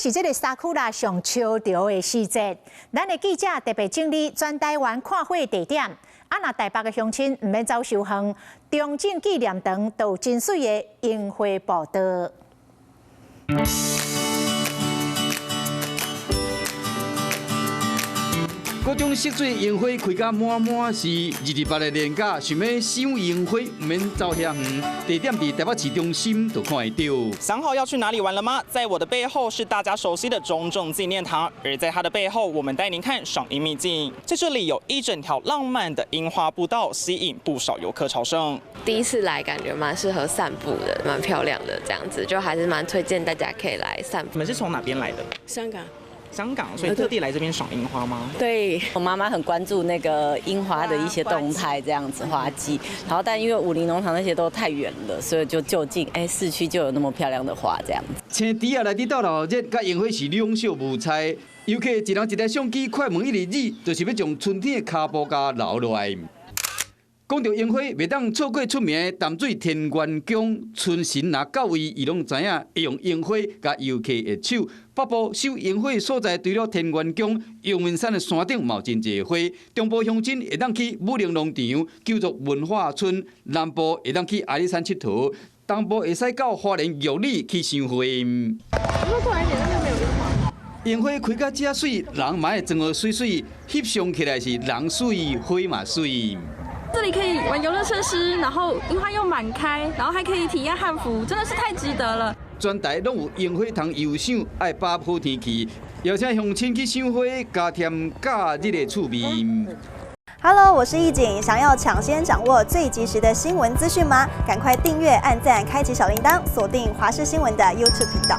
是这个沙库拉上潮潮的时节，咱的记者特别整理全台湾看花地点。若台北的乡亲唔免走受远，中正纪念堂都有真水的樱花步道。各种色水樱花开甲满满是28的年假，想要赏樱花，唔免走遐远，地点伫台北市中心就看得到。想好要去哪里玩了吗？在我的背后是大家熟悉的中正纪念堂，而在它的背后，我们带您看赏樱秘境。在这里有一整条浪漫的樱花步道，吸引不少游客朝圣。第一次来，感觉蛮适合散步的，蛮漂亮的，这样子就还是蛮推荐大家可以来散步。你们是从哪边来的？香港，所以特地来这边赏樱花吗？对，我妈妈很关注那个樱花的一些动态，这样子花季。然后，但因为武林农场那些都太远了，所以就就近市区就有那么漂亮的花这样子。青猪啊，来伫倒热热，甲樱花是两小无猜。游客一人一台相机，快门1日，就是要将春天的脚步甲留落来。讲到樱花，袂当错过出名的淡水天元宫。春神若到位，伊拢知影会用樱花甲游客的手。北部收樱花所在，除了天元宫、阳明山的山顶嘛有真侪花。中部乡亲会当去武陵农场、旧族文化村；南部会当去阿里山佚佗；东部会使到花莲玉里去赏花。樱花开甲遮水，人嘛会装个水水，翕相起来是人水花嘛水。这里可以玩游乐设施，然后樱花又满开，然后还可以体验汉服，真的是太值得了。全台拢有樱花通游赏，爱把好天气，邀请乡亲去赏花，加添假日的趣味。Hello， 我是易景，想要抢先掌握最及时的新闻资讯吗？赶快订阅、按赞、开启小铃铛，锁定华视新闻的 YouTube 频道。